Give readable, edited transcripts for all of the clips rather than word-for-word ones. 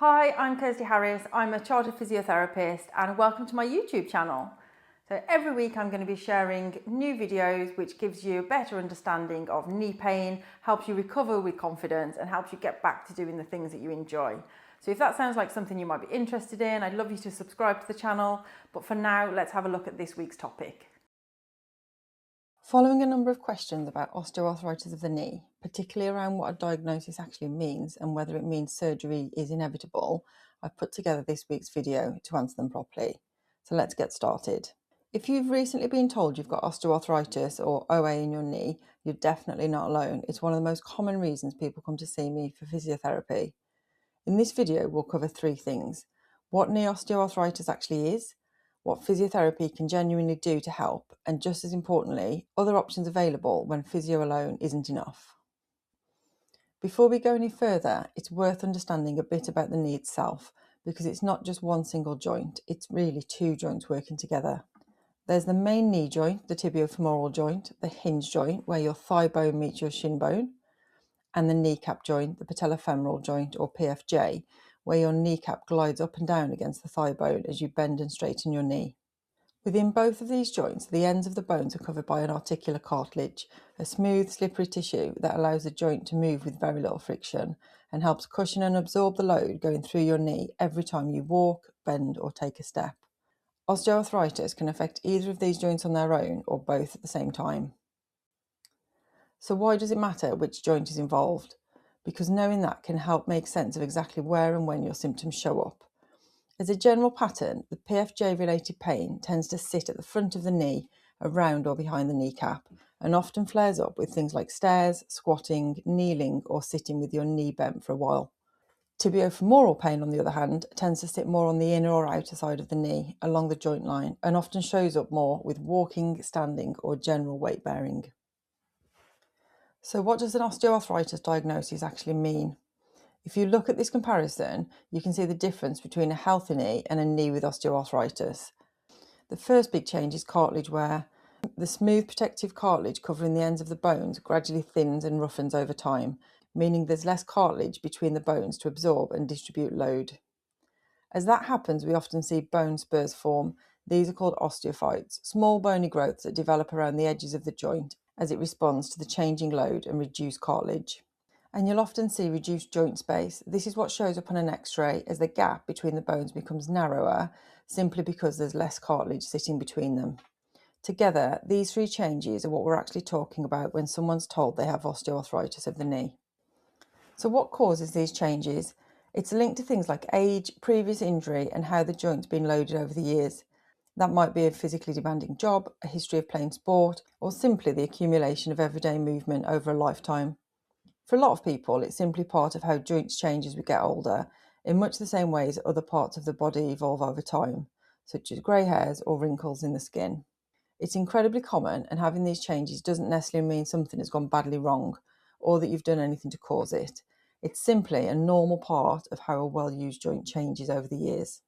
Hi, I'm Kirsty Harris. I'm a chartered physiotherapist and welcome to my YouTube channel. So every week I'm going to be sharing new videos which gives you a better understanding of knee pain, helps you recover with confidence and helps you get back to doing the things that you enjoy. So if that sounds like something you might be interested in, I'd love you to subscribe to the channel. But for now, let's have a look at this week's topic. Following a number of questions about osteoarthritis of the knee, particularly around what a diagnosis actually means and whether it means surgery is inevitable, I've put together this week's video to answer them properly. So let's get started. If you've recently been told you've got osteoarthritis or OA in your knee, you're definitely not alone. It's one of the most common reasons people come to see me for physiotherapy. In this video, we'll cover three things: what knee osteoarthritis actually is, what physiotherapy can genuinely do to help, and just as importantly, other options available when physio alone isn't enough. Before we go any further, it's worth understanding a bit about the knee itself, because it's not just one single joint, it's really two joints working together. There's the main knee joint, the tibiofemoral joint, the hinge joint, where your thigh bone meets your shin bone, and the kneecap joint, the patellofemoral joint or PFJ, where your kneecap glides up and down against the thigh bone as you bend and straighten your knee. Within both of these joints, the ends of the bones are covered by an articular cartilage, a smooth, slippery tissue that allows the joint to move with very little friction and helps cushion and absorb the load going through your knee every time you walk, bend, or take a step. Osteoarthritis can affect either of these joints on their own or both at the same time. So why does it matter which joint is involved? Because knowing that can help make sense of exactly where and when your symptoms show up. As a general pattern, the PFJ-related pain tends to sit at the front of the knee, around or behind the kneecap, and often flares up with things like stairs, squatting, kneeling, or sitting with your knee bent for a while. Tibiofemoral pain, on the other hand, tends to sit more on the inner or outer side of the knee, along the joint line, and often shows up more with walking, standing, or general weight bearing. So what does an osteoarthritis diagnosis actually mean? If you look at this comparison, you can see the difference between a healthy knee and a knee with osteoarthritis. The first big change is cartilage wear. The smooth protective cartilage covering the ends of the bones gradually thins and roughens over time, meaning there's less cartilage between the bones to absorb and distribute load. As that happens, we often see bone spurs form. These are called osteophytes, small bony growths that develop around the edges of the joint as it responds to the changing load and reduced cartilage. And you'll often see reduced joint space. This is what shows up on an X-ray as the gap between the bones becomes narrower, simply because there's less cartilage sitting between them. Together, these three changes are what we're actually talking about when someone's told they have osteoarthritis of the knee. So what causes these changes? It's linked to things like age, previous injury, and how the joint's been loaded over the years. That might be a physically demanding job, a history of playing sport, or simply the accumulation of everyday movement over a lifetime. For a lot of people, it's simply part of how joints change as we get older, in much the same way as other parts of the body evolve over time, such as grey hairs or wrinkles in the skin. It's incredibly common, and having these changes doesn't necessarily mean something has gone badly wrong or that you've done anything to cause it. It's simply a normal part of how a well-used joint changes over the years.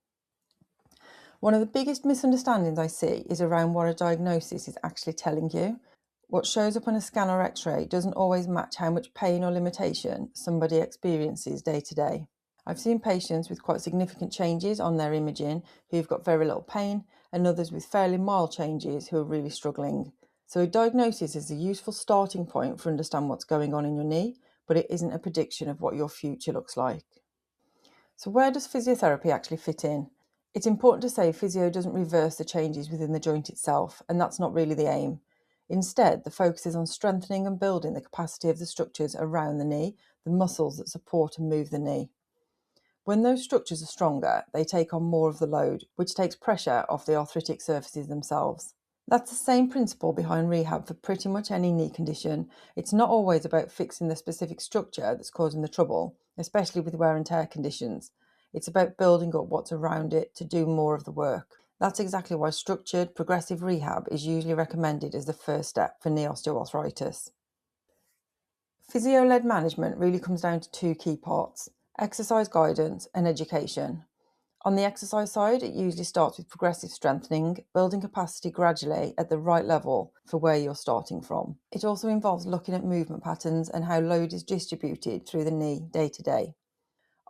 One of the biggest misunderstandings I see is around what a diagnosis is actually telling you. What shows up on a scan or X-ray doesn't always match how much pain or limitation somebody experiences day to day. I've seen patients with quite significant changes on their imaging who've got very little pain, and others with fairly mild changes who are really struggling. So a diagnosis is a useful starting point for understanding what's going on in your knee, but it isn't a prediction of what your future looks like. So where does physiotherapy actually fit in? It's important to say physio doesn't reverse the changes within the joint itself, and that's not really the aim. Instead, the focus is on strengthening and building the capacity of the structures around the knee, the muscles that support and move the knee. When those structures are stronger, they take on more of the load, which takes pressure off the arthritic surfaces themselves. That's the same principle behind rehab for pretty much any knee condition. It's not always about fixing the specific structure that's causing the trouble, especially with wear and tear conditions. It's about building up what's around it to do more of the work. That's exactly why structured, progressive rehab is usually recommended as the first step for knee osteoarthritis. Physio-led management really comes down to two key parts: exercise guidance and education. On the exercise side, it usually starts with progressive strengthening, building capacity gradually at the right level for where you're starting from. It also involves looking at movement patterns and how load is distributed through the knee day to day.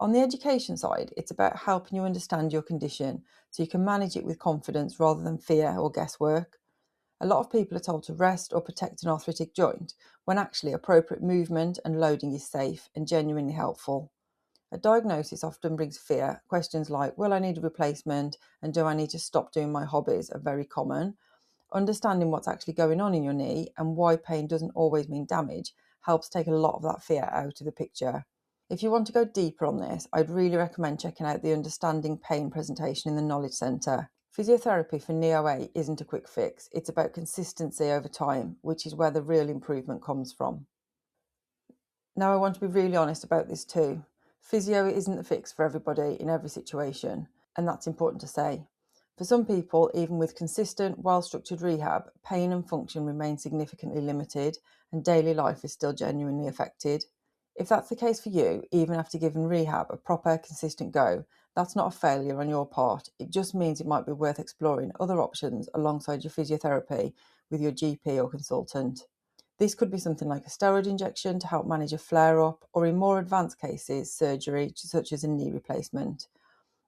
On the education side, it's about helping you understand your condition so you can manage it with confidence rather than fear or guesswork. A lot of people are told to rest or protect an arthritic joint when actually appropriate movement and loading is safe and genuinely helpful. A diagnosis often brings fear. Questions like, will I need a replacement and do I need to stop doing my hobbies, are very common. Understanding what's actually going on in your knee and why pain doesn't always mean damage helps take a lot of that fear out of the picture. If you want to go deeper on this, I'd really recommend checking out the Understanding Pain presentation in the Knowledge Centre. Physiotherapy for knee OA isn't a quick fix, it's about consistency over time, which is where the real improvement comes from. Now, I want to be really honest about this too. Physio isn't the fix for everybody in every situation, and that's important to say. For some people, even with consistent, well-structured rehab, pain and function remain significantly limited, and daily life is still genuinely affected. If that's the case for you, even after giving rehab a proper, consistent go, that's not a failure on your part. It just means it might be worth exploring other options alongside your physiotherapy with your GP or consultant. This could be something like a steroid injection to help manage a flare-up, or in more advanced cases, surgery such as a knee replacement.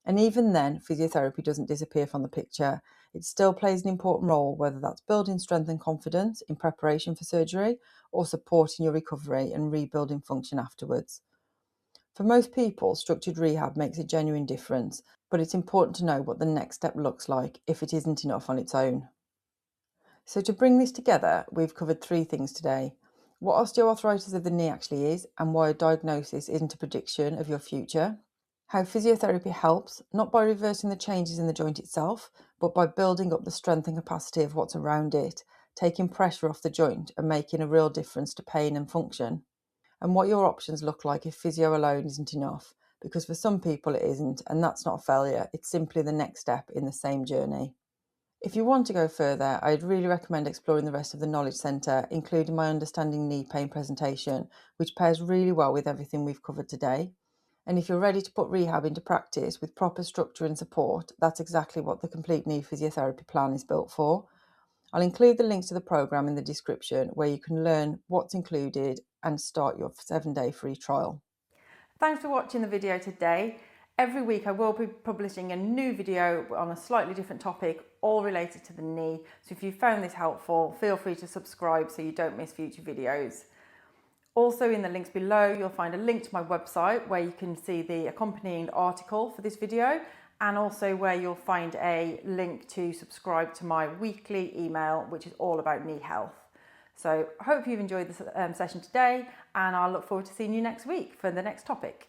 And even then, physiotherapy doesn't disappear from the picture. It still plays an important role, whether that's building strength and confidence in preparation for surgery or supporting your recovery and rebuilding function afterwards. For most people, structured rehab makes a genuine difference, but it's important to know what the next step looks like if it isn't enough on its own. So to bring this together, we've covered 3 things today: what osteoarthritis of the knee actually is and why a diagnosis isn't a prediction of your future; how physiotherapy helps, not by reversing the changes in the joint itself, but by building up the strength and capacity of what's around it, taking pressure off the joint and making a real difference to pain and function; and what your options look like if physio alone isn't enough, because for some people it isn't, and that's not a failure, it's simply the next step in the same journey. If you want to go further, I'd really recommend exploring the rest of the Knowledge Centre, including my Understanding Knee Pain presentation, which pairs really well with everything we've covered today. And if you're ready to put rehab into practice with proper structure and support, that's exactly what the Complete Knee Physiotherapy Plan is built for. I'll include the links to the programme in the description, where you can learn what's included and start your 7-day free trial. Thanks for watching the video today. Every week I will be publishing a new video on a slightly different topic, all related to the knee. So if you found this helpful, feel free to subscribe so you don't miss future videos. Also, in the links below, you'll find a link to my website where you can see the accompanying article for this video, and also where you'll find a link to subscribe to my weekly email, which is all about knee health. So I hope you've enjoyed this session today, and I'll look forward to seeing you next week for the next topic.